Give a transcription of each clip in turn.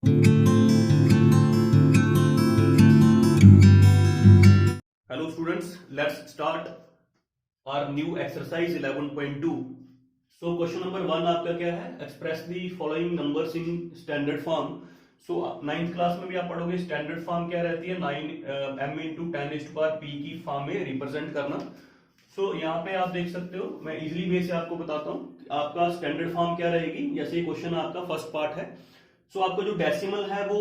Hello students, let's start our new exercise 11.2. So question number 1 आपका क्या है? Express the following numbers in standard form. So 9th class में भी आप पढ़ोगे स्टैंडर्ड फॉर्म क्या रहती है, 9 m इंटू 10⁻p की फॉर्म में रिप्रेजेंट करना. सो यहाँ पे आप देख सकते हो, मैं इजिली वे से आपको बताता हूँ आपका स्टैंडर्ड फॉर्म क्या रहेगी. जैसे ये क्वेश्चन आपका फर्स्ट पार्ट है, सो आपका जो डेसिमल है वो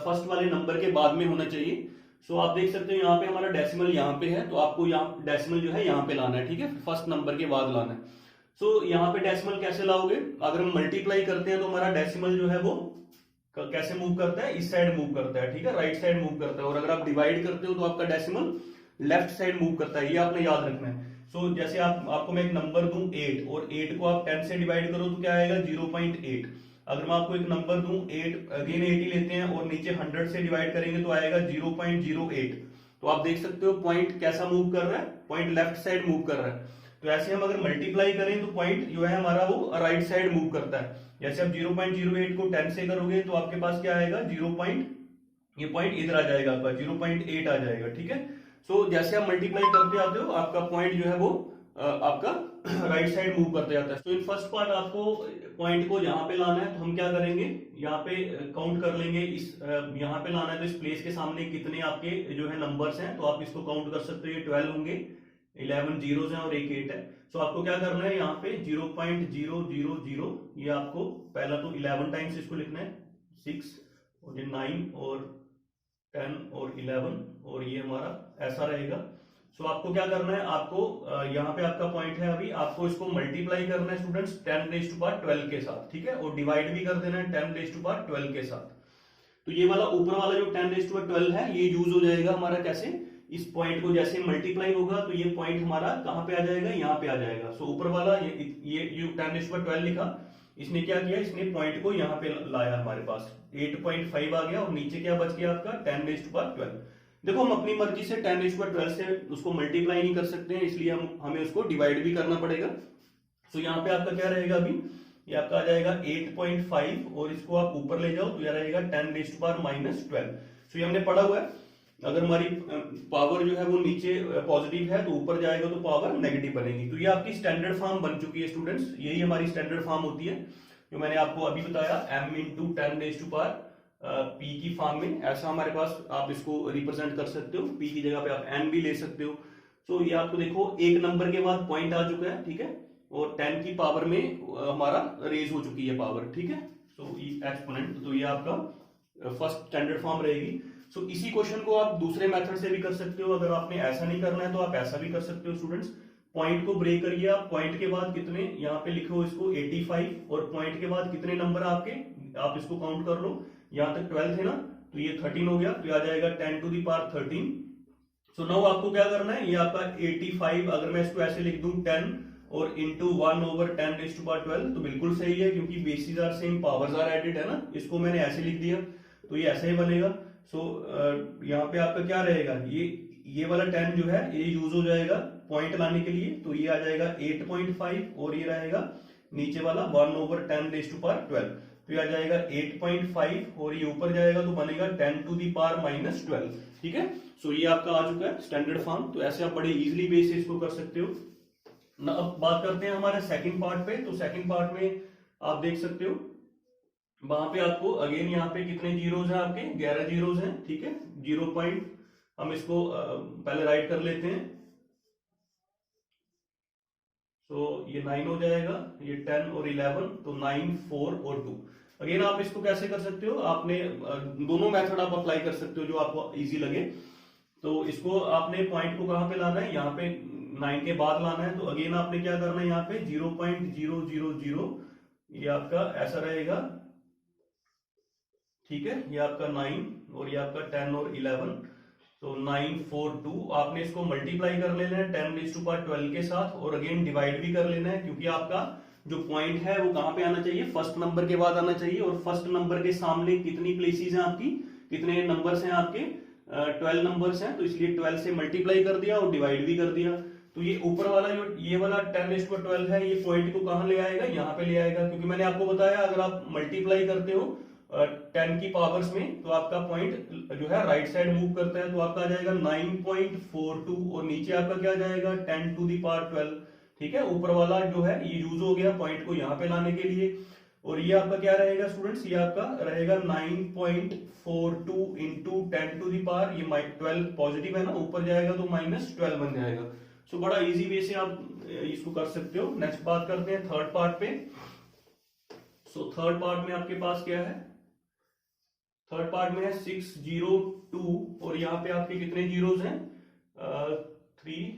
फर्स्ट वाले नंबर के बाद में होना चाहिए. सो आप देख सकते हो यहाँ पे हमारा डेसिमल यहाँ पे है, तो आपको यहाँ डेसिमल जो है यहाँ पे लाना है, ठीक है, फर्स्ट नंबर के बाद लाना है. सो यहाँ पे डेसिमल कैसे लाओगे? अगर हम मल्टीप्लाई करते हैं तो हमारा डेसिमल जो है वो कैसे मूव करता है, इस साइड मूव करता है, ठीक है, राइट साइड मूव करता है. और अगर आप डिवाइड करते हो तो आपका डेसिमल लेफ्ट साइड मूव करता है, ये आपने याद रखना है. सो जैसे आपको मैं एक नंबर दूं 8 और 8 को आप 10 से डिवाइड करो तो क्या आएगा 0.8. अगर मैं आपको एक नंबर दूं 8, अगेन 8 ही लेते हैं और नीचे 100 से डिवाइड करेंगे तो आएगा 0.08. तो आप देख सकते हो पॉइंट कैसा मूव कर रहा है, पॉइंट लेफ्ट साइड मूव कर रहा है. तो ऐसे हम अगर मल्टीप्लाई करें तो पॉइंट जो है हमारा वो राइट साइड मूव करता है. जैसे आप 0.08 को 10 से करोगे तो आपके पास क्या आएगा, ये पॉइंट इधर आ जाएगा, आपका 0.8 आ जाएगा, ठीक है. सो जैसे आप मल्टीप्लाई करते आते हो आपका पॉइंट जो है वो आपका राइट साइड मूव करते जाता है. तो इन फर्स्ट पार्ट आपको पॉइंट को यहाँ पे लाना है, तो हम क्या करेंगे, यहाँ पे काउंट कर लेंगे. इस यहाँ पे लाना है तो इस प्लेस के सामने कितने आपके जो है नंबर्स हैं, तो आप इसको काउंट कर सकते हो. ये 12 होंगे, 11 जीरोस हैं और एक 8 है. सो आपको क्या करना है, यहाँ पे 0.000, ये आपको पहला तो 11 टाइम्स इसको लिखना है, 6 और ये 9 और 10 और 11 और ये हमारा ऐसा रहेगा. सो आपको क्या करना है, आपको यहाँ पे आपका पॉइंट है, अभी आपको इसको मल्टीप्लाई करना है स्टूडेंट्स 10⁻12 के साथ, ठीक है, और डिवाइड भी कर देना है 10⁻12 के साथ. तो ये वाला ऊपर वाला जो 10⁻12 है ये यूज हो जाएगा हमारा कैसे, इस पॉइंट को जैसे मल्टीप्लाई होगा तो ये पॉइंट हमारा कहाँ पे आ जाएगा, यहाँ पे आ जाएगा. सो ऊपर वाला ये जो 10⁻12 लिखा, इसने क्या किया, इसने पॉइंट को यहाँ पे लाया, हमारे पास 8.5 आ गया और नीचे क्या बच गया आपका 10⁻12. देखो हम अपनी मर्जी से 10⁻12 से उसको मल्टीप्लाई नहीं कर सकते हैं, इसलिए हमें उसको डिवाइड भी करना पड़ेगा. सो यहाँ पे आपका क्या रहेगा, अभी ये आपका आ जाएगा 8.5 और इसको आप ऊपर ले जाओ तो यह रहेगा 10⁻12. सो ये हमने पढ़ा हुआ है, अगर हमारी पावर जो है वो नीचे पॉजिटिव है तो ऊपर जाएगा तो पावर नेगेटिव बनेगी. तो ये आपकी स्टैंडर्ड फॉर्म बन चुकी है स्टूडेंट्स, यही हमारी स्टैंडर्ड फॉर्म होती है जो मैंने आपको अभी बताया, m इंटू 10⁻p की फॉर्म में. ऐसा हमारे पास आप इसको रिप्रेजेंट कर सकते हो, p की जगह पे आप n भी ले सकते हो. तो ये आपको देखो एक नंबर के बाद पॉइंट आ चुका है, ठीक है, और 10 की पावर में हमारा रेज हो चुकी है पावर, ठीक है. सो एक्सपोनेंट, तो ये आपका फर्स्ट स्टैंडर्ड फॉर्म रहेगी. सो इसी क्वेश्चन को आप दूसरे मेथड से भी कर सकते हो. अगर आपने ऐसा नहीं करना है तो आप ऐसा भी कर सकते हो स्टूडेंट्स. पॉइंट को ब्रेक करिए आप, पॉइंट के बाद कितने, यहाँ पे लिखो इसको 85 और पॉइंट के बाद कितने नंबर आपके, आप इसको काउंट कर लो. यहाँ तक 12 थे ना, तो ये 13 हो गया, तो ये आ जाएगा 10⁻13. सो नाउ आपको क्या करना है, ये आपका 85, अगर मैं इसको ऐसे लिख दूं 10 और इंटू 1/10⁻12 तो बिल्कुल सही है, क्योंकि bases are same powers are added है ना. इसको मैंने ऐसे लिख दिया तो ये ऐसे ही बनेगा. सो यहाँ पे आपका क्या रहेगा, ये वाला 10 जो है ये यूज हो जाएगा पॉइंट लाने के लिए, तो ये आ जाएगा 8.5 और ये रहेगा नीचे वाला 1/10⁻12, तो ये आ जाएगा 8.5 और ये ऊपर जाएगा तो बनेगा 10⁻12, ठीक है. सो ये आपका आ चुका है स्टैंडर्ड फॉर्म. तो ऐसे आप बड़े इजीली बेस से इसको कर सकते हो ना. अब बात करते हैं हमारे सेकंड पार्ट पे. तो सेकंड पार्ट में आप देख सकते हो वहां पे आपको अगेन यहाँ पे कितने जीरोस हैं, आपके 11 जीरोस हैं, ठीक है. 0 पॉइंट हम इसको पहले राइट कर लेते हैं. तो ये 9 हो जाएगा, ये 10 और 11, तो 9, 4 और 2. अगेन आप इसको कैसे कर सकते हो, आपने दोनों मेथड आप अप्लाई कर सकते हो जो आपको इजी लगे. तो इसको आपने पॉइंट को कहां पे लाना है, यहाँ पे 9 के बाद लाना है. तो अगेन आपने क्या करना है, यहाँ पे 0.000 ये आपका ऐसा रहेगा, ठीक है. ये आपका 9 और ये आपका 10 और 11, तो 9, 4, 2. आपने इसको मल्टीप्लाई कर लेना है 10⁻12 के साथ और अगेन डिवाइड भी कर लेना है, क्योंकि आपका जो पॉइंट है वो कहां पे आना चाहिए, फर्स्ट नंबर के बाद आना चाहिए. और फर्स्ट नंबर के सामने कितनी प्लेसेस हैं आपकी, कितने नंबर्स हैं आपके, 12 नंबर्स हैं, तो इसलिए 12 से मल्टीप्लाई कर दिया और डिवाइड भी कर दिया. तो ये ऊपर वाला जो ये वाला 10⁻12 है, ये पॉइंट को कहां ले आएगा, यहाँ पे ले आएगा, क्योंकि मैंने आपको बताया अगर आप मल्टीप्लाई करते हो 10 की पावर्स में, तो आपका पॉइंट जो है राइट साइड मूव करता है, तो आपका आ जाएगा 9.42 और नीचे आपका क्या जाएगा 10 टू द पावर 12। ठीक है, ऊपर वाला जो है ये यूज हो गया पॉइंट को यहाँ पे लाने के लिए, और ये आपका क्या रहेगा स्टूडेंट्स, ये आपका रहेगा 9.42 इंटू 10 टू दी पावर, ये 12 पॉजिटिव है ना, ऊपर जाएगा तो -12 बन जाएगा। सो बड़ा इजी वे से आप इसको कर सकते हो। नेक्स्ट बात करते हैं थर्ड पार्ट पे। सो थर्ड पार्ट में आपके पास क्या है, थर्ड पार्ट में है 602 और यहाँ पे आपके कितने जीरोस हैं, 3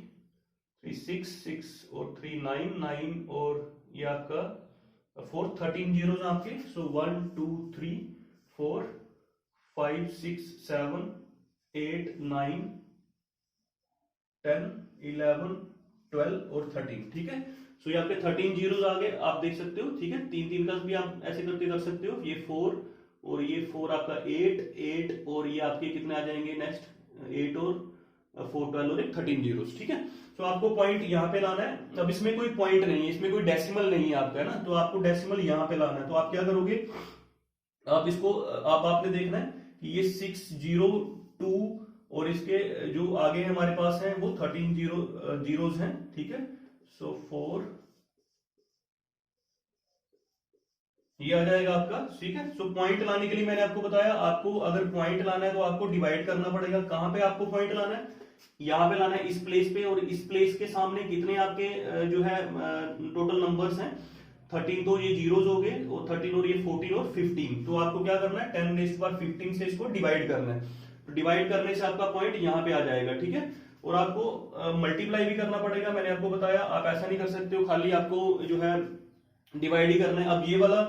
6 और 3 9 और ये आपका 13 जीरोस आपके। सो 1 2 3 4 5 6 7 8 9 10 11 12 और 13। ठीक है, सो ये आपके 13 जीरोस आ गए, आप देख सकते हो। ठीक है, तीन तीन का भी आप ऐसे करके कर सकते हो, ये 4 और ये 4 आपका 8 और ये आपके कितने आ जाएंगे नेक्स्ट 8 और 4 12 और एक 13 जीरोस। ठीक है, तो आपको पॉइंट यहाँ पे लाना है। अब इसमें कोई पॉइंट नहीं है, इसमें कोई डेसिमल नहीं है आपका, है ना, तो आपको डेसिमल यहाँ पे लाना है। तो आप क्या करोगे, आप इसको आपने देखना है कि ये 602 और इसके जो आगे हमारे पास है वो 13 जीरोस हैं। ठीक है, सो 4 ये आ जाएगा आपका। ठीक है, सो पॉइंट लाने के लिए मैंने आपको बताया, आपको अगर पॉइंट लाना है तो आपको डिवाइड करना पड़ेगा। कहां पे आपको पॉइंट लाना है, यहाँ पे लाना है इस प्लेस पे, और इस प्लेस के सामने कितने आपके जो है टोटल नंबर्स हैं 13, तो ये जीरोस हो गए, और 13 और ये 14 और 15। तो आपको क्या करना है 10⁻15 से इसको डिवाइड करना है, तो डिवाइड करने से आपका पॉइंट यहाँ पे आ जाएगा। ठीक है, और आपको मल्टीप्लाई भी करना पड़ेगा, मैंने आपको बताया। आप ऐसा नहीं कर सकते हो खाली आपको जो है डिवाइड ही करना है। अब ये वाला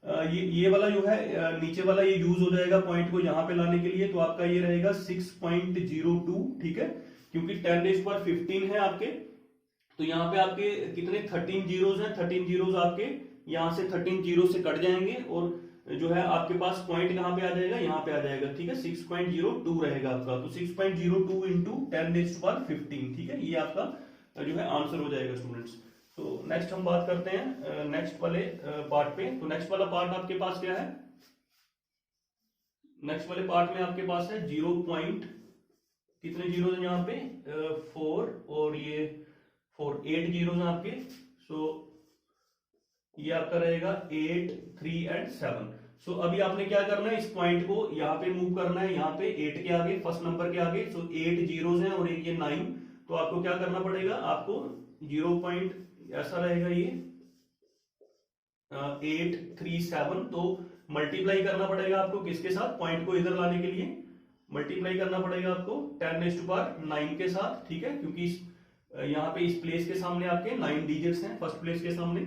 ये वाला जो है नीचे वाला ये यूज हो जाएगा पॉइंट को यहाँ पे लाने के लिए, तो आपका ये रहेगा 6.02। ठीक है, क्योंकि 10⁻15 है आपके, तो यहाँ पे आपके कितने 13 जीरोस हैं, 13 जीरोस आपके यहाँ से 13 जीरो से कट जाएंगे, और जो है आपके पास पॉइंट कहाँ पे आ जाएगा, यहाँ पे आ जाएगा। ठीक है, 6.02 रहेगा आपका, तो 6.02 इंटू 10⁻15। ठीक है, ये आपका जो है आंसर हो जाएगा स्टूडेंट्स। तो नेक्स्ट हम बात करते हैं नेक्स्ट वाले पार्ट पे। तो नेक्स्ट वाला पार्ट आपके पास क्या है, नेक्स्ट वाले पार्ट में आपके पास है 0 पॉइंट कितने जीरो है यहाँ पे 4 और ये 8 जीरो है आपके। सो ये आपका रहेगा 8 3 एंड 7। सो अभी आपने क्या करना है, इस पॉइंट को यहाँ पे मूव करना है, यहाँ पे 8 के आगे, फर्स्ट नंबर के आगे। सो 8 जीरोस हैं और एक ये 9, तो आपको क्या करना पड़ेगा, आपको 0 पॉइंट ऐसा रहेगा ये 8 3 7, तो मल्टीप्लाई करना पड़ेगा आपको किसके साथ, पॉइंट को इधर लाने के लिए मल्टीप्लाई करना पड़ेगा आपको 10⁻9 के साथ। ठीक है, क्योंकि यहाँ पे इस प्लेस के सामने आपके 9 डिजिट्स हैं फर्स्ट प्लेस के सामने,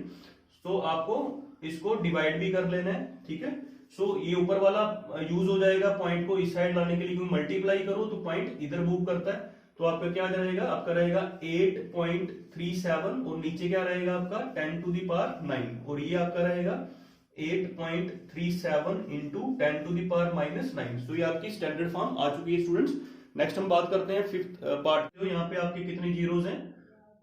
तो आपको इसको डिवाइड भी कर लेना है। ठीक है, सो ये ऊपर वाला यूज हो जाएगा पॉइंट को इस साइड लाने के लिए, क्योंकि मल्टीप्लाई करो तो पॉइंट इधर मूव करता है। तो आपका क्या रहेगा, आपका रहेगा 8.37 और नीचे क्या रहेगा आपका 10 टू दी पावर 9, और ये आपका रहेगा 8.37 इंटू 10 टू दी पावर -9। तो ये आपकी स्टैंडर्ड फॉर्म आ चुकी है स्टूडेंट्स। नेक्स्ट हम बात करते हैं फिफ्थ पार्ट। तो यहाँ पे आपके कितने जीरोस हैं,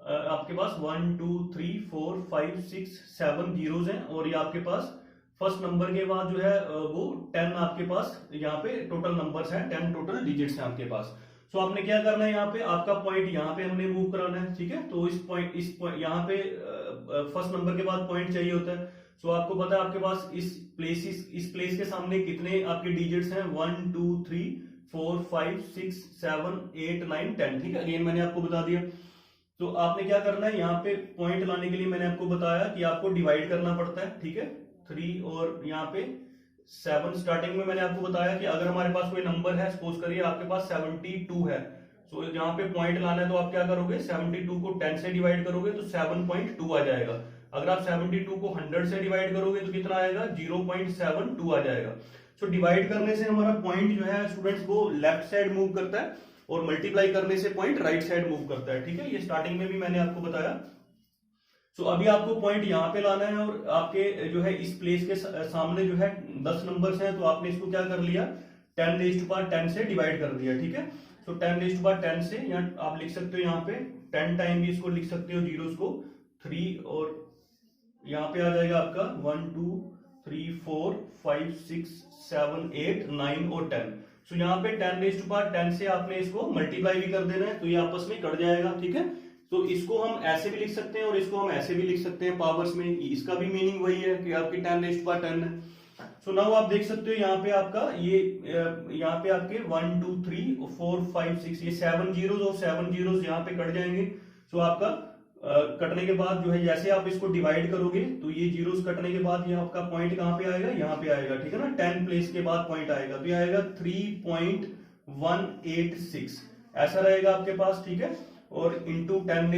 आपके पास 1 2 3 4 5 6 7 जीरोस हैं, और ये आपके पास फर्स्ट नंबर के बाद जो है वो 10 आपके पास यहाँ पे टोटल नंबर्स हैं, 10 टोटल डिजिट्स हैं आपके पास। सो आपने क्या करना है, यहाँ पे आपका पॉइंट यहाँ पे हमने मूव कराना है। ठीक है, तो इस पॉइंट यहाँ पे फर्स्ट नंबर के बाद पॉइंट चाहिए होता है। सो आपको पता है आपके पास इस प्लेस के सामने कितने आपके डिजिट्स हैं 1 2 3 4 5 6 7 8 9 10। ठीक है, अगेन मैंने आपको बता दिया। तो आपने क्या करना है, यहाँ पे पॉइंट लाने के लिए मैंने आपको बताया कि आपको डिवाइड करना पड़ता है। ठीक है, 3 और यहाँ पे 7। स्टार्टिंग में मैंने आपको बताया कि अगर हमारे पास कोई नंबर है, सपोज करिए आपके पास 72 है, सो यहाँ पे पॉइंट लाना है तो आप क्या करोगे, 72 को 10 से डिवाइड करोगे तो 7.2 आ जाएगा। अगर आप 72 को 100 से डिवाइड करोगे तो कितना आएगा, 0.72 आ जाएगा। सो डिवाइड करने से हमारा पॉइंट जो है स्टूडेंट्स वो लेफ्ट साइड मूव करता है, और मल्टीप्लाई करने से पॉइंट राइट साइड मूव करता है। ठीक है, ये स्टार्टिंग में भी मैंने आपको बताया। सो अभी आपको पॉइंट यहाँ पे लाना है, और आपके जो है इस प्लेस के सामने जो है 10 नंबर्स हैं, तो आपने इसको क्या कर लिया 10⁻10 से डिवाइड कर दिया। ठीक है, सो 10⁻10 से यहाँ आप लिख सकते हो, यहाँ पे 10 टाइम भी इसको लिख सकते हो जीरोस को 3, और यहाँ पे आ जाएगा आपका 1 2 3 4 5 6 7 8 9 और 10। सो यहाँ पे 10 से आपने इसको मल्टीप्लाई भी कर देना है, तो ये आपस में कट जाएगा, ठीक है। तो इसको हम ऐसे भी लिख सकते हैं और इसको हम ऐसे भी लिख सकते हैं पावर्स में, इसका भी मीनिंग वही है कि आपकी 10 है। सो नाउ आप देख सकते हो यहाँ पे आपका ये यहाँ पे आपके 1 2 3 4 5 6 ये 7 जीरोस और 7 जीरोस यहाँ पे कट जाएंगे। सो आपका कटने के बाद जो है जैसे आप इसको डिवाइड करोगे तो ये जीरोस कटने के बाद ये आपका पॉइंट कहाँ पे आएगा, यहाँ पे आएगा, ठीक है ना। 10 प्लेस के बाद पॉइंट आएगा तो ये आएगा 3.186 ऐसा रहेगा आपके पास, ठीक है। और इंटू 10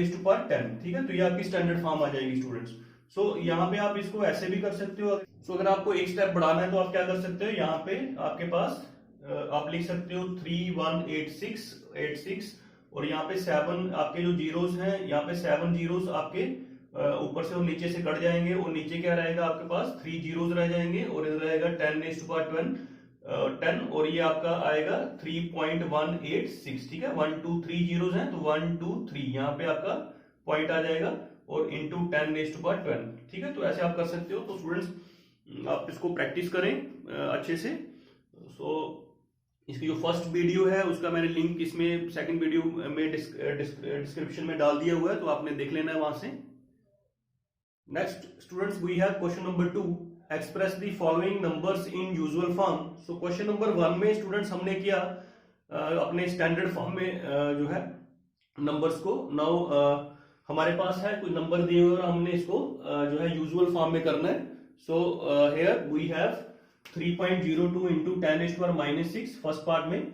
ठीक है। तो ये आपकी स्टैंडर्ड फॉर्म आ जाएगी स्टूडेंट्स। सो यहाँ पे आप इसको ऐसे भी कर सकते हो। सो अगर आपको एक स्टेप बढ़ाना है तो आप क्या कर सकते हो, यहाँ पे आपके पास आप लिख सकते हो 3186 और यहाँ पे 7 आपके जो जीरोस हैं, यहाँ पे 7 जीरोस आपके ऊपर से और नीचे से कट जाएंगे और नीचे क्या रहेगा आपके पास 3 जीरोस रह जाएंगे और इधर रहेगा 10 और ये आपका आएगा 3.186, ठीक है। 1 2 3 जीरोस हैं तो 1 2 3 यहाँ पे आपका पॉइंट आ जाएगा और इंटू 10 ठीक है। तो ऐसे आप कर सकते हो। तो स्टूडेंट्स आप इसको प्रैक्टिस करें अच्छे से। सो इसकी जो फर्स्ट वीडियो है उसका मैंने लिंक इसमें सेकंड वीडियो में डिस्क्रिप्शन में डाल दिया हुआ है, तो आपने देख लेना है वहां से। Next students we have question number 2, express the following numbers in usual form. So question number 1 में स्टूडेंट्स हमने किया अपने स्टैंडर्ड फॉर्म में जो है नंबर्स को। नाउ हमारे पास है कुछ नंबर दिए हुए और हमने इसको जो है यूजुअल फॉर्म में करना है। So here we have 3.02 into 10⁻⁻6 first part में।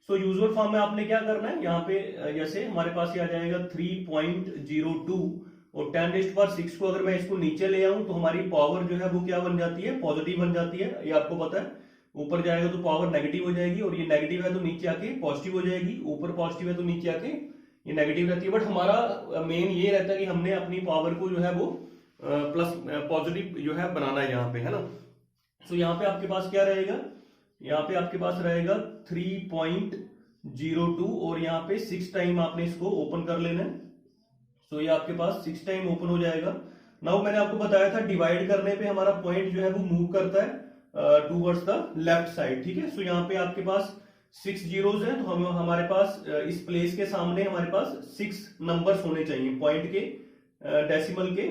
सो यूजुअल फॉर्म में आपने क्या करना है, यहाँ पे जैसे हमारे पास ये आ जाएगा 3.02 और 10⁻6 को अगर मैं इसको नीचे ले आऊं तो हमारी पावर जो है वो क्या बन जाती है, पॉजिटिव बन जाती है। ये आपको पता है, ऊपर जाएगा तो पावर नेगेटिव हो जाएगी और ये नेगेटिव है तो नीचे आके पॉजिटिव हो जाएगी, ऊपर पॉजिटिव है तो नीचे आके ये नेगेटिव रहती है। बट हमारा मेन ये रहता है कि हमने अपनी पावर को जो है वो प्लस पॉजिटिव जो है बनाना है यहाँ पे, है ना। सो यहाँ पे आपके पास क्या रहेगा, यहाँ पे आपके पास रहेगा 3.02 और यहाँ पे 6 टाइम आपने इसको ओपन कर लेना है। सो ये आपके पास 6 टाइम ओपन हो जाएगा। नाउ मैंने आपको बताया था डिवाइड करने पे हमारा पॉइंट जो है वो मूव करता है टूवर्ड्स द लेफ्ट साइड, ठीक है। सो यहाँ पे आपके पास 6 जीरोस हैं तो हम हमारे पास इस प्लेस के सामने हमारे पास 6 नंबर्स होने चाहिए पॉइंट के डेसिमल के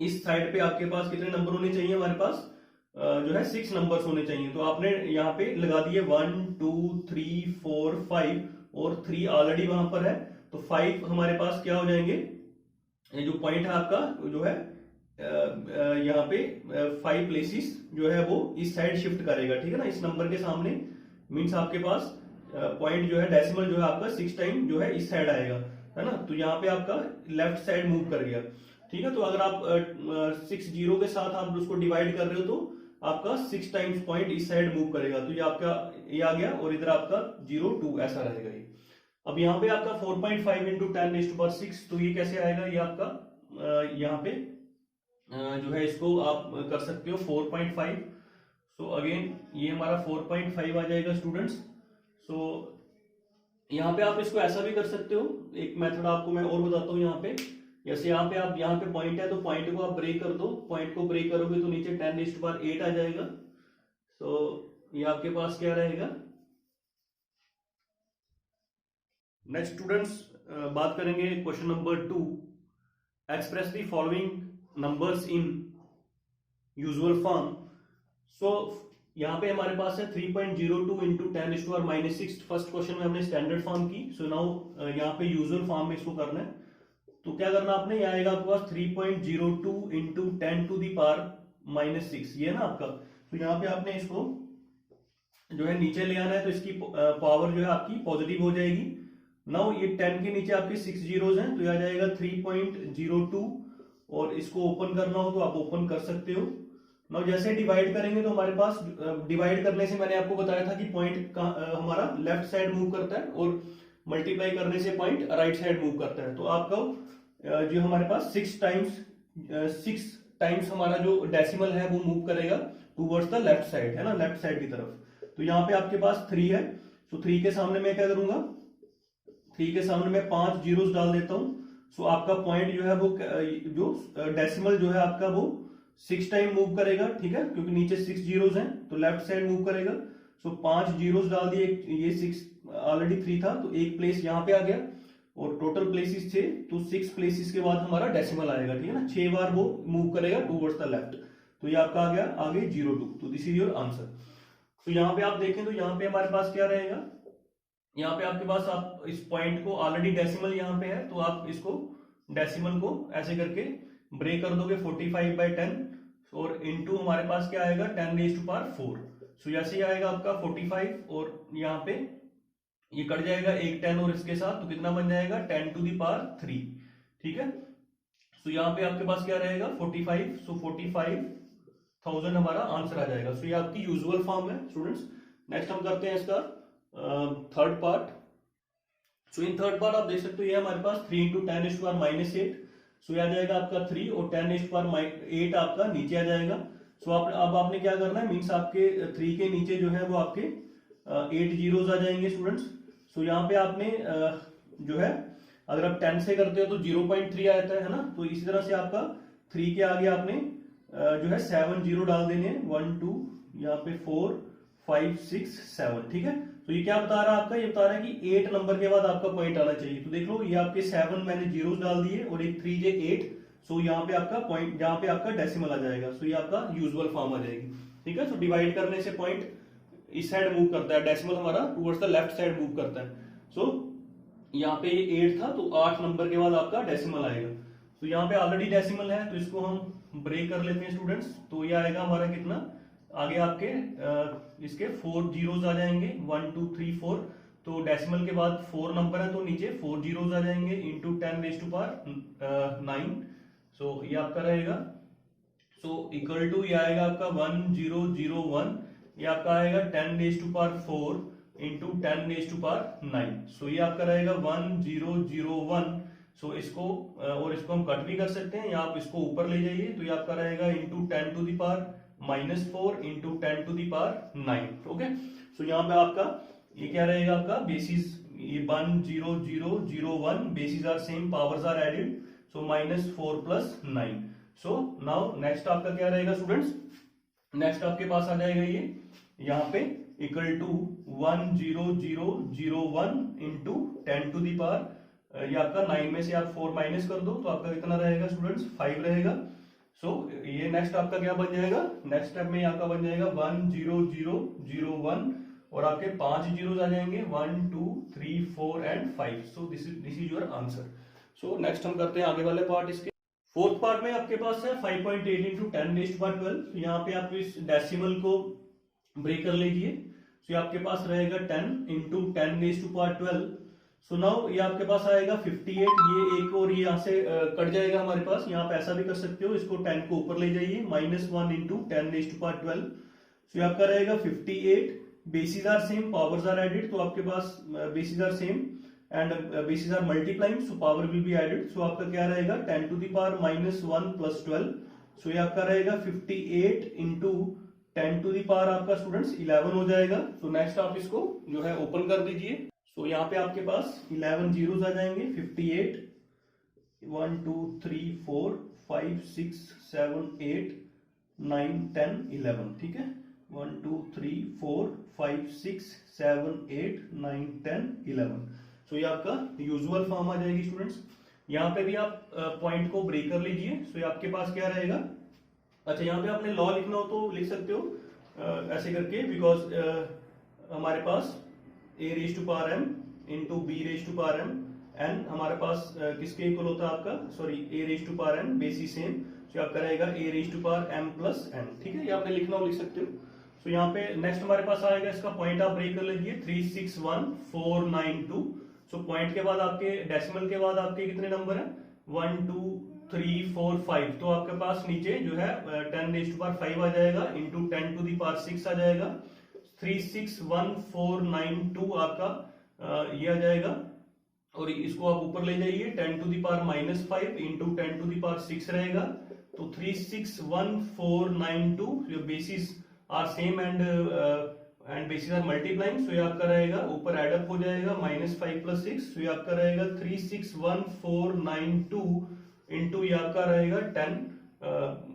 इस साइड पे आपके पास कितने नंबर होने चाहिए, हमारे पास जो है 6 नंबर्स होने चाहिए। तो आपने यहाँ पे लगा दिए 1 2 3 4 5 और 3 ऑलरेडी वहां पर है तो 5 हमारे पास क्या हो जाएंगे, ये जो पॉइंट है आपका जो है यहाँ पे 5 प्लेसेस जो है वो इस साइड शिफ्ट करेगा, ठीक है ना, इस नंबर के सामने। मीन्स आपके पास पॉइंट जो है डेसिमल जो है आपका 6 टाइम जो है इस साइड आएगा, है ना। तो यहाँ पे आपका लेफ्ट साइड मूव कर गया, ठीक है। तो अगर आप 6 जीरो के साथ आप उसको डिवाइड कर रहे हो तो आपका 6 टाइम्स पॉइंट इस साइड मूव करेगा। तो ये आपका ये आ गया और इधर आपका 0 2 ऐसा रहेगा ये। अब यहाँ पे आपका 4.5 इंटू 10⁻6 तो ये कैसे आएगा, ये आपका यहाँ पे जो है इसको आप कर सकते हो 4.5। सो अगेन ये हमारा 4.5 आ जाएगा स्टूडेंट्स। सो यहाँ पे आप इसको ऐसा भी कर सकते हो, एक मेथड आपको मैं और बताता हूँ। यहाँ पे जैसे यहाँ पे आप यहाँ पे पॉइंट है तो पॉइंट को आप ब्रेक कर दो, पॉइंट को ब्रेक करोगे तो नीचे 10⁸ आ जाएगा। सो ये आपके पास क्या रहेगा। नेक्स्ट स्टूडेंट्स बात करेंगे question number 2, express the following numbers in usual form. So यहाँ पे हमारे पास है 3.02 इंटू 10⁻⁻6 फर्स्ट क्वेश्चन में हमने स्टैंडर्ड फॉर्म की। सो नाउ यहाँ पे यूजुअल फॉर्म में इसको करना है। तो क्या करना आपने, यहाँ आएगा आपके पास 3.02 इंटू 10⁻⁻6 ये है ना आपका। तो यहाँ पे आपने इसको जो है नीचे ले आना है तो इसकी पावर जो है आपकी पॉजिटिव हो जाएगी। नाउ ये 10 के नीचे आपके 6 जीरोस हैं तो यह आ जाएगा 3.02 और इसको ओपन करना हो तो आप ओपन कर सकते हो। नाउ जैसे डिवाइड करेंगे तो हमारे पास डिवाइड करने से मैंने आपको बताया था कि पॉइंट हमारा लेफ्ट साइड मूव करता है और मल्टीप्लाई करने से पॉइंट राइट साइड मूव करता है। तो आपका जो हमारे पास 6 टाइम्स हमारा जो डेसिमल है वो मूव करेगा टूवर्ड्स द लेफ्ट साइड, है ना, लेफ्ट साइड की तरफ। तो यहाँ पे आपके पास 3 है। तो 3 के सामने मैं क्या करूंगा, 3 के सामने मैं 5 जीरोस डाल देता हूं। सो आपका पॉइंट जो है वो जो डेसिमल जो है आपका वो 6 टाइम मूव करेगा, ठीक है, क्योंकि नीचे 6 जीरोस हैं तो लेफ्ट साइड मूव करेगा। सो 5 जीरोस डाल दिए, ये 6 ऑलरेडी 3 था तो एक प्लेस यहाँ पे आ गया और टोटल प्लेसेस थे तो 6 प्लेसेस के बाद हमारा डेसिमल आएगा, ठीक है ना, 6 बार वो मूव करेगा टूवर्ड्स द लेफ्ट। तो ये आपका आ गया आगे 02। तो दिस इज योर आंसर। तो यहाँ पे आप देखें तो यहाँ पे हमारे पास क्या रहेगा, यहाँ पे आपके पास, आप इस पॉइंट को ऑलरेडी डेसिमल यहाँ पे है तो आप इसको डेसिमल को ऐसे करके ब्रेक कर दोगे 45/10 और इनटू हमारे पास क्या आएगा 10⁴। सो जैसे ही आएगा आपका 45 और यहाँ पे ये कट जाएगा एक 10 और इसके साथ, तो कितना बन जाएगा 10⁻3, ठीक है। सो यहाँ पे आपके पास क्या रहेगा 45, सो 45,000 हमारा आंसर आ जाएगा। सो ये आपकी यूजुअल फॉर्म है स्टूडेंट्स। नेक्स्ट हम करते हैं इसका third part. So in third part आप देख सकते हो ये हमारे पास 3 × 10⁻⁸। सो आ जाएगा आपका 3 और 10⁸ आपका नीचे आ जाएगा। सो अब आपने क्या करना है, मीन्स आपके 3 के नीचे जो है वो आपके 8 जीरोस आ जाएंगे स्टूडेंट्स। सो यहाँ पे आपने जो है अगर आप 10 से करते हो तो 0.3 आता है ना, तो इसी तरह से आपका 3 के आगे आपने जो है 7 जीरो डाल देने हैं, 1 2 यहाँ पे 4 5 6 7, ठीक है। तो ये क्या बता रहा है आपका, ये बता रहा है कि 8 नंबर के बाद आपका पॉइंट आना चाहिए। तो देख लो ये आपके 7 मैंने जीरोस डाल दिए और एक 3 जे 8। सो यहाँ पे आपका पॉइंट, यहाँ पे आपका डेसिमल आ जाएगा। सो ये आपका यूजुअल फॉर्म आ जाएगी, ठीक है। सो डिवाइड करने से पॉइंट इस साइड मूव करता है, डेसिमल हमारा towards the left side move करता है। सो यहाँ पे ये 8 था तो 8 नंबर के बाद आपका डेसिमल आएगा। तो यहाँ पे ऑलरेडी डेसिमल है तो इसको हम ब्रेक कर लेते हैं स्टूडेंट्स। तो ये आएगा हमारा कितना, आगे आपके इसके 4 जीरोस आ जाएंगे, 1 2 3 4। तो डेसिमल के बाद 4 नंबर है तो नीचे 4 जीरोस आ जाएंगे इंटू 10⁻9। सो ये आपका रहेगा, सो इक्वल टू ये आएगा आपका 1001। ये आपका आएगा 10⁻4 इंटू 10⁻9। सो ये आपका रहेगा 1001। सो इसको और इसको हम कट भी कर सकते हैं या आप इसको ऊपर ले जाइए तो ये आपका रहेगा इंटू 10⁻⁻4 इंटू 10⁻9। ओके। सो यहाँ पे आपका ये क्या रहेगा आपका बेसिस, ये 10001 bases are same, powers are added, so -4 + 9। So now next आपका क्या रहेगा स्टूडेंट्स, नेक्स्ट आपके पास आ जाएगा ये यहाँ पे इक्वल टू 10001 इंटू 10⁻, ये आपका 9 में से आप 4 माइनस कर दो तो आपका कितना रहेगा स्टूडेंट्स 5 रहेगा। सो ये नेक्स्ट आपका क्या बन जाएगा, नेक्स्ट स्टेप में आपका बन जाएगा 10001 और आपके 5 जीरोस आ जाएंगे 1 2 3 4 and 5। So this is your answer. So next हम करते हैं आगे वाले पार्ट। इसके फोर्थ पार्ट में आपके पास है 5.8 इंटू 10⁻12। यहाँ पे आप इस डेसिमल को ब्रेक कर लीजिए। सो आपके पास रहेगा 10 इंटू 10⁻12। सो नाउ ये आपके पास आएगा 58। ये एक और ये यहाँ से कट जाएगा हमारे पास, यहाँ पे ऐसा भी कर सकते हो, इसको 10 को ऊपर ले जाइए, -1 इंटू 10⁻12। सो ये आपका रहेगा 58। Basis are same, powers are added, तो आपके पास basis are same and basis are multiplying, so power will be added. So आपका क्या रहेगा 10⁻⁻1 + 12। सो ये आपका रहेगा 58 इंटू 10⁻, आपका स्टूडेंट्स 11 हो जाएगा। सो नेक्स्ट आप इसको जो है ओपन कर दीजिए। सो यहाँ पे आपके पास 11 जीरोस आ जाएंगे, 58 1 2 3 4 5 6 7 8 9 10 11, ठीक है। 1 2 3 4 5 6 7 8 9 10 11। सो ये आपका यूजुअल फॉर्म आ जाएगी स्टूडेंट्स। यहाँ पे भी आप पॉइंट को ब्रेक कर लीजिए। सो ये आपके पास क्या रहेगा, अच्छा यहाँ पे आपने लॉ लिखना हो तो लिख सकते हो ऐसे करके, बिकॉज हमारे पास a⁻m इंटू b⁻m एन हमारे पास किसके इक्वल होता है आपका, सॉरी a⁻n बेसिस सेम। तो आपका रहेगा a⁻m + n, ठीक है। ये आपने लिखना हो लिख सकते हो। तो यहाँ पे नेक्स्ट हमारे पास आएगा, इसका पॉइंट आप ब्रेक कर लीजिए 361492। सो पॉइंट के बाद आपके डेसिमल के बाद आपके कितने नंबर है 1 2 3 4 5। तो आपके पास नीचे जो है 10⁻5 आ जाएगा इंटू 10⁻6 आ जाएगा, 361492 आपका ये आ जाएगा। और इसको आप ऊपर ले जाइए 10⁻⁻5 इंटू 10⁻6 रहेगा, तो 361492। Basis are same and basis are multiplying. So ये आपका रहेगा ऊपर एडअप हो जाएगा -5 + 6। सो ये आपका रहेगा 361492 इंटू ये आपका रहेगा 10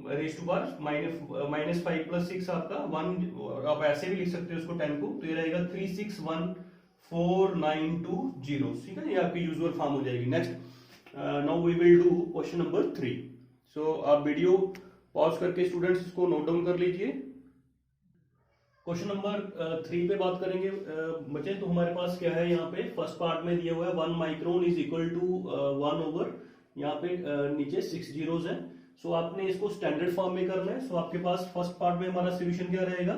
रेज टू पावर -5 + 6 आपका 1, आप ऐसे भी लिख सकते हो इसको 10 को, तो ये रहेगा 3614920, ठीक है, ये आपकी यूजुअल फॉर्म हो जाएगी। Next, now we will do question number 3। So आप वीडियो पॉज करके स्टूडेंट्स इसको नोट डाउन कर लीजिए। क्वेश्चन नंबर 3 पे बात करेंगे बच्चे। तो हमारे पास क्या है, यहाँ पे फर्स्ट पार्ट में दिया हुआ है 1 micron is equal to 1 over, यहाँ पे नीचे 6 जीरोज है। सो आपने इसको स्टैंडर्ड फॉर्म में करना है। सो आपके पास फर्स्ट पार्ट में हमारा सोल्यूशन क्या रहेगा,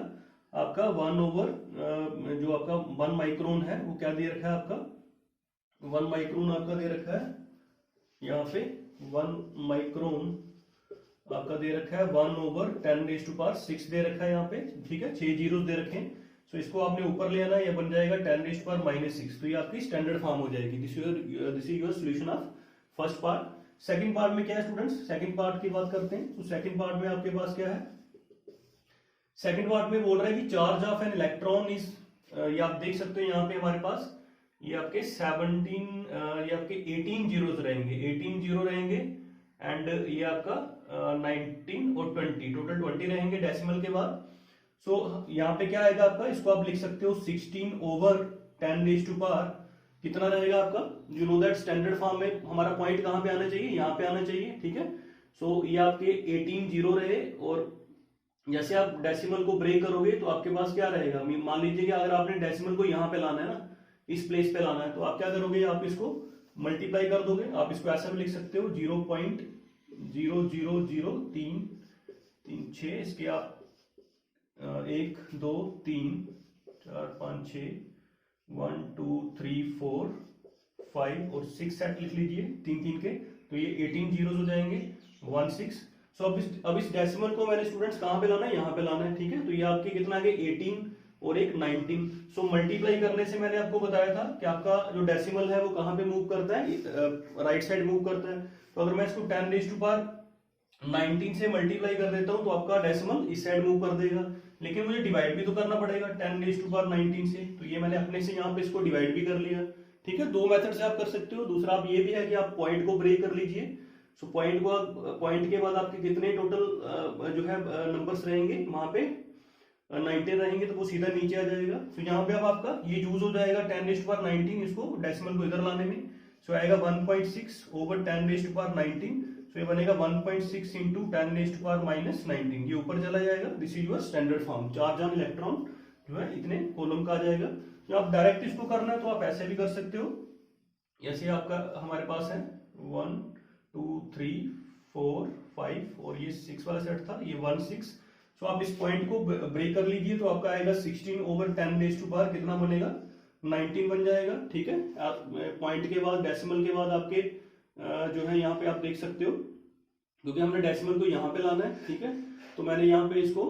आपका 1 ओवर जो आपका 1 माइक्रोन है वो क्या दे रखा है, आपका 1 माइक्रोन आपका दे रखा है, यहाँ पे 1 माइक्रोन आपका दे रखा है 1 ओवर 10⁻6 दे रखा है यहाँ पे, ठीक है, 6 जीरो दे रखे हैं। सो इसको आपने ऊपर ले आना है, ये बन जाएगा 10⁻⁻6, तो ये आपकी स्टैंडर्ड फॉर्म हो जाएगी। This is your solution of first part. Second part में क्या है स्टूडेंट्स, सेकंड पार्ट की बात करते हैं। तो सेकंड पार्ट में आपके पास क्या है, सेकंड पार्ट में बोल रहा है कि charge of an electron is, ये आप देख सकते हो यहाँ पे हमारे पास ये आपके 18 जीरोस रहेंगे, 18 जीरो रहेंगे, एंड ये आपका 19 और 20, टोटल 20 रहेंगे डेसिमल के बाद। सो यहाँ पे क्या आएगा आपका, इसको आप लिख सकते हो 16 ओवर 10⁻⁻, कितना रहेगा आपका, you know that standard form में हमारा पॉइंट कहाँ पे आना चाहिए, यहाँ पे आना चाहिए, ठीक है। सो ये आपके 18 जीरो रहे, और जैसे आप डेसिमल को ब्रेक करोगे तो आपके पास क्या रहेगा, मान लीजिए कि अगर आपने डेसिमल को यहाँ पे लाना है ना, इस प्लेस पे लाना है, तो आप क्या करोगे, आप इसको मल्टीप्लाई कर दोगे। आप इसको ऐसा भी लिख सकते हो 0.0003336, इसके आप 1 2 3 4 5 6 1 2 3 4 5 और 6 सेट लिख लीजिए, 3 के, तो ये 18 जीरोस हो जाएंगे 16। सो अब इस डेसिमल को मैंने स्टूडेंट्स कहाँ पे लाना है, यहाँ पे लाना है, ठीक है। तो ये आपके कितना आ गया 18 और एक 19। सो मल्टीप्लाई करने से मैंने आपको बताया था कि आपका जो डेसिमल है वो कहाँ पे मूव करता है, राइट साइड मूव करता है। तो अगर मैं इसको 10⁻19 से मल्टीप्लाई कर देता हूँ तो आपका डेसिमल इस साइड मूव कर देगा, लेकिन मुझे डिवाइड भी तो करना पड़ेगा 10⁻19 से। तो ये मैंने अपने से यहाँ पे इसको डिवाइड भी कर लिया, ठीक है। दो मेथड से आप कर सकते हो। दूसरा आप ये भी है कि आप पॉइंट को ब्रेक कर लीजिए। सो पॉइंट के बाद आपके कितने टोटल जो है नंबर्स रहेंगे, वहां पे 19 रहेंगे, तो वो सीधा नीचे आ जाएगा। तो यहाँ पे अब आपका ये यूज हो जाएगा 10⁻19, इसको डेसिमल को इधर लाने में। सो आएगा 1.6 ओवर 10⁻19। सो ये बनेगा 1.6 इंटू 10⁻⁻19, ये ऊपर चला जाएगा। This is your standard form. Charge on electron जो है इतने कॉलम का आ जाएगा। तो आप डायरेक्ट इसको करना है तो आप ऐसे भी कर सकते हो, जैसे आपका हमारे पास है 1 2 3 4 5 और ये 6 वाला सेट था, ये 1 6। सो आप इस पॉइंट को ब्रेक कर लीजिए तो आपका आएगा 16 ओवर 10⁻⁻, कितना बनेगा 19 बन जाएगा, ठीक है। पॉइंट के बाद डेसिमल के बाद आपके जो है यहाँ पे आप देख सकते हो, क्योंकि हमने डेसिमल को यहाँ पे लाना है, ठीक है। तो मैंने यहाँ पे इसको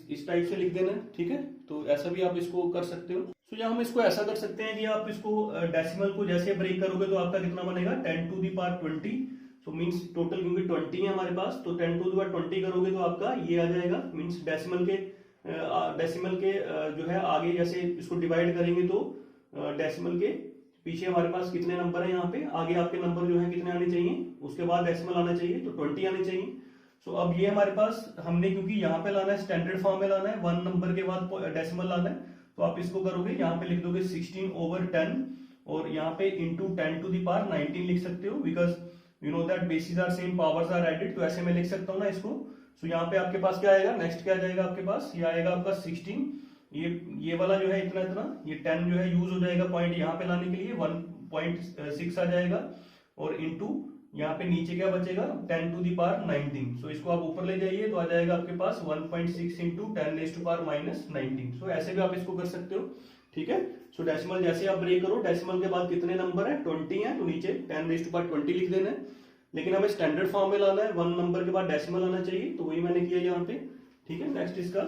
इस टाइप से लिख देना है, ठीक है। तो ऐसा भी आप इसको कर सकते हो। तो यहाँ हम इसको ऐसा कर सकते हैं कि आप इसको डेसिमल को जैसे ब्रेक करोगे तो आपका कितना बनेगा 10⁻20। सो मीन्स टोटल क्योंकि 20 है हमारे पास, तो 10⁻20 करोगे तो आपका ये आ जाएगा। मीन्स डेसिमल के जो है आगे जैसे इसको डिवाइड करेंगे तो डेसिमल के पीछे हमारे पास कितने नंबर है, यहाँ पे आगे आपके नंबर जो है कितने आने चाहिए, उसके बाद डेसिमल आना चाहिए, तो 20 आने चाहिए। सो अब ये हमारे पास हमने क्योंकि यहाँ पे लाना है स्टैंडर्ड फॉर्म में लाना है, 1 नंबर के बाद डेसिमल लाना है, तो आप इसको करोगे यहाँ पे लिख दोगे 16 ओवर 10 और यहाँ पे इंटू 10⁻19 लिख सकते हो, because you know that bases are same, powers are added. तो ऐसे मैं लिख सकता हूँ ना इसको। सो यहाँ पे आपके पास क्या आएगा, नेक्स्ट क्या जाएगा आपके पास, ये आएगा आपका 16, ये वाला जो है इतना इतना, ये 10 जो है यूज हो जाएगा पॉइंट यहाँ पे लाने के लिए, 1.6 आ जाएगा, और इंटू यहाँ पे नीचे क्या बचेगा 10⁻19। सो इसको आप ऊपर ले जाइए तो आ जाएगा आपके पास 1.6 इंटू 10⁻19। सो ऐसे भी आप इसको कर सकते हो, ठीक है। सो डेसिमल जैसे आप ब्रेक करो, डेसिमल के बाद कितने नंबर है 20 है, तो नीचे 10⁻20 लिख देना है। लेकिन हमें स्टैंडर्ड फॉर्म में लाना है, 1 नंबर के बाद डेसिमल आना चाहिए, तो वही मैंने किया यहाँ पे, ठीक है। नेक्स्ट इसका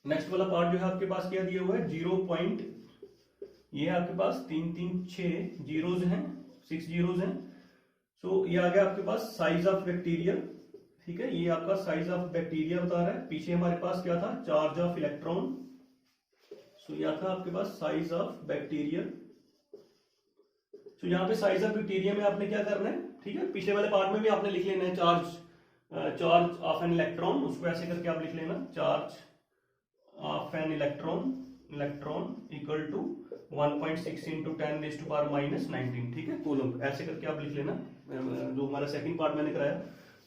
नेक्स्ट वाला पार्ट जो है आपके पास क्या दिया हुआ है 0 पॉइंट, ये आपके पास 3 3 6 जीरोज हैं, 6 जीरोज हैं। सो ये आ गया आपके पास साइज ऑफ बैक्टीरिया, ठीक है। ये आपका साइज ऑफ बैक्टीरिया बता रहा है। पीछे हमारे पास क्या था, चार्ज ऑफ इलेक्ट्रॉन। सो यह था आपके पास साइज ऑफ बैक्टीरिया। सो यहाँ पे साइज ऑफ बैक्टीरिया में आपने क्या करना है, ठीक है, पिछले वाले पार्ट में भी आपने लिख लेना है charge charge of an electron, उसको ऐसे करके आप लिख लेना, charge of an electron equal to 1.6 into 10⁻⁻19, ठीक है, कूलम, ऐसे करके आप लिख लेना, जो हमारा सेकंड पार्ट मैंने कराया।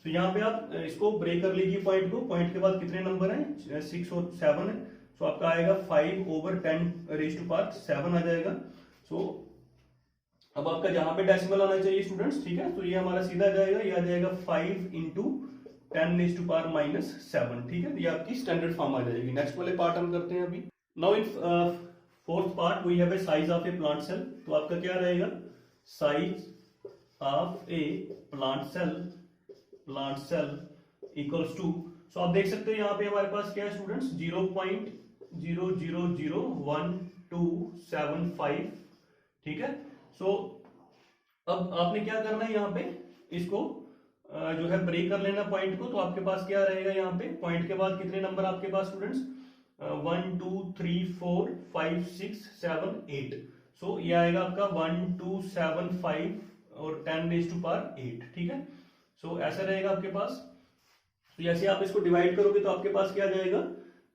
तो यहाँ पे आप इसको ब्रेक कर लीजिए पॉइंट को, पॉइंट के बाद कितने नंबर हैं, 6 और 7 है, तो आपका आएगा 5/10⁻7 आ जाएगा। सो अब आपका जहां पे डेसिमल आना चाहिए स्टूडेंट्स, ठीक है, तो ये हमारा सीधा जाएगा, ये आ जाएगा 5 इंटू 10⁻⁻7, ठीक है, ये आपकी स्टैंडर्ड फॉर्म आ जाएगी। नेक्स्ट वाले पार्ट हम करते हैं अभी। Now in fourth part we have a size of a plant cell, तो आपका क्या रहेगा, size of a plant cell equals to, so आप देख सकते हो यहाँ पे हमारे पास क्या है स्टूडेंट्स, 0.000125, ठीक है। सो अब आपने क्या करना है, यहाँ पे इसको जो है ब्रेक कर लेना पॉइंट को, तो आपके पास क्या रहेगा, यहाँ पे पॉइंट के बाद कितने नंबर आपके पास स्टूडेंट्स, 1 2 3 4 5 6 7 8, सो ये आएगा आपका 1 2 7 5 और 10⁸8, ठीक है। सो ऐसा रहेगा आपके पास। तो जैसे आप इसको डिवाइड करोगे तो आपके पास क्या जाएगा,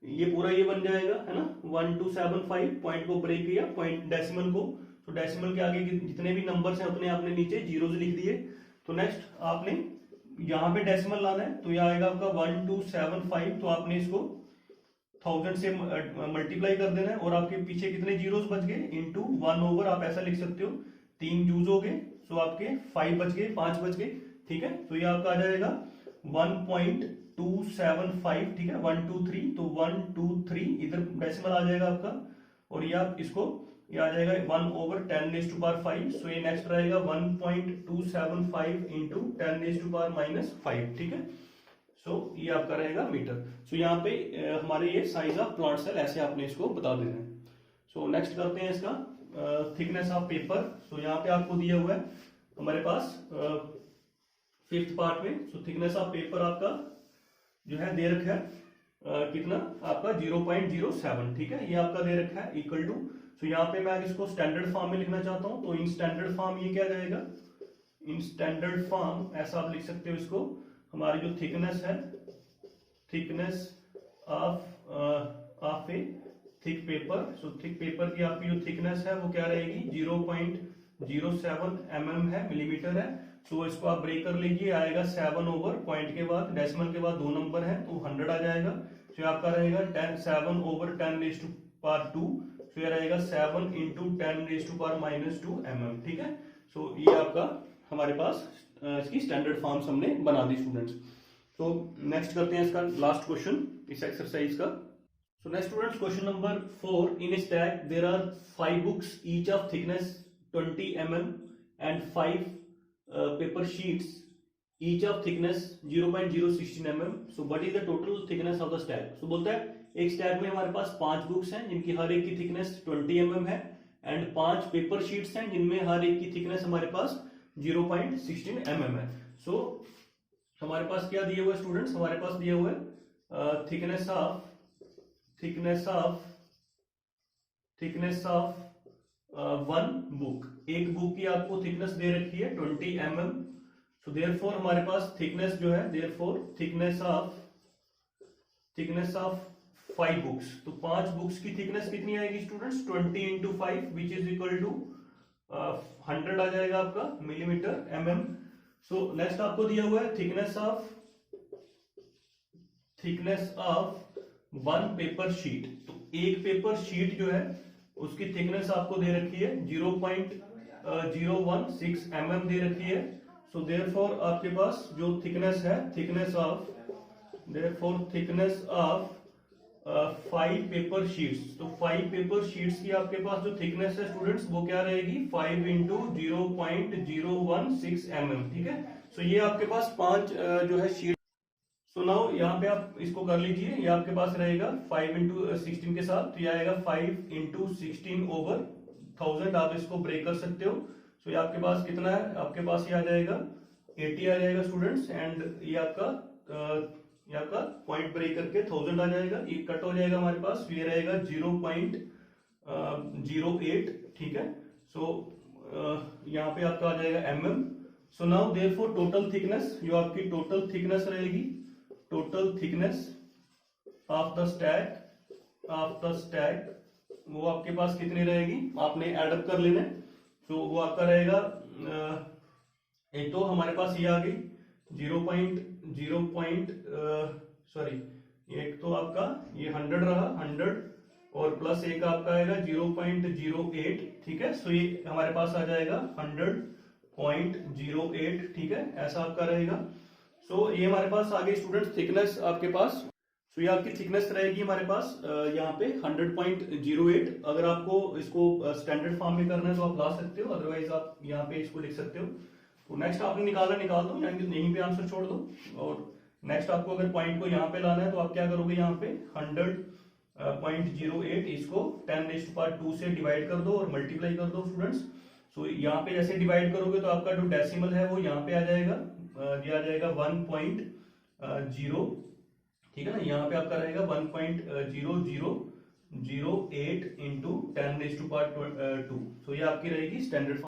ये पूरा ये बन जाएगा, है ना, 1 2 7 5, पॉइंट को ब्रेक किया, पॉइंट डेसिमल को, तो डेसिमल के आगे जितने भी नंबर्स हैं उतने आपने नीचे जीरोस लिख दिए। तो नेक्स्ट आपने यहाँ पे डेसिमल लाना है, तो यह आएगा आपका 1275, तो आपने इसको 1000 से मल्टीप्लाई कर देना है, और आपके पीछे कितने जीरोस बच गए, इंटू 1 ओवर, आप ऐसा लिख सकते हो, 3 यूज हो गए, सो आपके 5 बच गए, 5 बच गए, ठीक है। तो ये आपका आ जाएगा 1.275, ठीक है, 1 2 3, तो 1 2 3 इधर डेसिमल आ जाएगा आपका, और ये आप इसको, ये आ जाएगा 1/10⁻5, सो ये नेक्स्ट रहेगा 1.275 इंटू 10⁻⁻5, ठीक है। सो ये आपका रहेगा मीटर। सो यहाँ पे हमारे ये साइज ऑफ प्लांट सेल, ऐसे आपने इसको बता देना है। सो नेक्स्ट करते हैं इसका थिकनेस ऑफ पेपर। सो यहाँ पे आपको दिया हुआ है हमारे पास फिफ्थ पार्ट में, सो थिकनेस ऑफ पेपर आपका जो है दे रखा है कितना आपका 0.07, ठीक है, ये आपका दे रखा है इक्वल टू, तो यहाँ पे मैं इसको स्टैंडर्ड फॉर्म में लिखना चाहता हूं, तो इन स्टैंडर्ड फॉर्म ये क्या जाएगा, इन स्टैंडर्ड फॉर्म ऐसा आप लिख सकते हो इसको, हमारी जो थिकनेस है, thickness of A thick paper, so thick paper की आपकी जो थिकनेस है वो क्या रहेगी, 0.07 mm है, मिलीमीटर है। सो इसको आप ब्रेक कर लीजिए, आएगा 7 ओवर, पॉइंट के बाद डेसिमल के बाद 2 नंबर है तो 100 आ जाएगा। तो आपका रहेगा 7 ओवर 10⁻², तो ये रहेगा 7 इंटू 10⁻⁻2 mm, ठीक है। सो ये आपका हमारे पास इसकी स्टैंडर्ड फॉर्म्स हमने बना दी स्टूडेंट्स। तो नेक्स्ट करते हैं इसका लास्ट क्वेश्चन इस एक्सरसाइज का। So next students, question number 4, in stack there are 5 books each of thickness 20 mm and 5 paper sheets each of thickness 0.016 mm, so what is the total thickness of the stack. So बोलता है एक stack में हमारे पास 5 books हैं जिनकी हर एक की thickness 20 mm है, एंड 5 पेपर शीट्स हैं जिनमें हर एक की थिकनेस हमारे पास 0.16 mm है। सो हमारे पास क्या दिया हुआ है स्टूडेंट्स, हमारे पास दिया हुआ है थिकनेस ऑफ 1 बुक, एक बुक की आपको थिकनेस दे रखी है 20 mm, सो देयरफॉर हमारे पास थिकनेस जो है, देयरफॉर थिकनेस ऑफ 5 बुक्स, तो 5 बुक्स की थिकनेस कितनी आएगी students, 20 into 5 which is equal to 100 आ जाएगा आपका मिलीमीटर mm। सो नेक्स्ट आपको दिया हुआ है थिकनेस ऑफ 1 पेपर शीट, तो एक पेपर शीट जो है उसकी थिकनेस आपको दे रखी है 0.016 mm दे रखी है। सो देयरफॉर आपके पास जो थिकनेस है, थिकनेस ऑफ 5 पेपर शीट्स, तो 5 पेपर शीट्स की आपके पास जो थिकनेस है स्टूडेंट्स वो क्या रहेगी, 5 इंटू 0.016 mm, ठीक है। सो ये आपके पास 5 जो है शीट। सो नाउ यहाँ पे आप इसको कर लीजिए, ये आपके पास रहेगा 5 इंटू 16 के साथ, तो ये आएगा 5 इंटू 16 ओवर 1000, आप इसको ब्रेक कर सकते हो। सो ये आपके पास कितना है, आपके पास ये आ जाएगा 80 आ जाएगा स्टूडेंट्स, एंड ये आपका पॉइंट ब्रेक करके 1000 आ जाएगा, ये कट हो जाएगा हमारे पास, ये रहेगा 0.08, ठीक है। सो यहाँ पे आपका आ जाएगा mm, so now therefore total thickness, जो आपकी टोटल थिकनेस रहेगी, total thickness of the stack वो आपके पास कितनी रहेगी, आपने एडअप कर लेना। तो वो आपका रहेगा एक तो हमारे पास ये आ गई 0.0 सॉरी, एक तो आपका ये 100 रहा, 100 और प्लस एक आपका आएगा 0.08, ठीक है। सो ये हमारे पास आ जाएगा 100.08, ठीक है, ऐसा आपका रहेगा। सो ये हमारे पास आ गई स्टूडेंट्स थिकनेस आपके पास। सो ये आपकी थिकनेस रहेगी हमारे पास यहाँ पे 100.08। अगर आपको इसको स्टैंडर्ड फॉर्म में करना है तो आप ला सकते हो, अदरवाइज आप यहाँ पे इसको लिख सकते हो। तो नेक्स्ट आपने निकाल दो, यहीं पे आंसर छोड़ दो। और नेक्स्ट आपको अगर पॉइंट को यहाँ पे लाना है तो आप क्या करोगे, यहाँ पे 100.08 इसको 10⁻²से डिवाइड कर दो और मल्टीप्लाई कर दो स्टूडेंट्स। सो यहाँ पे जैसे डिवाइड करोगे तो आपका जो डेसिमल है वो यहाँ पे आ जाएगा, ये आ जाएगा 1.0, ठीक है ना। यहाँ पे आपका रहेगा 1.0008 इंटू 10⁻²। तो ये आपकी रहेगी स्टैंडर्ड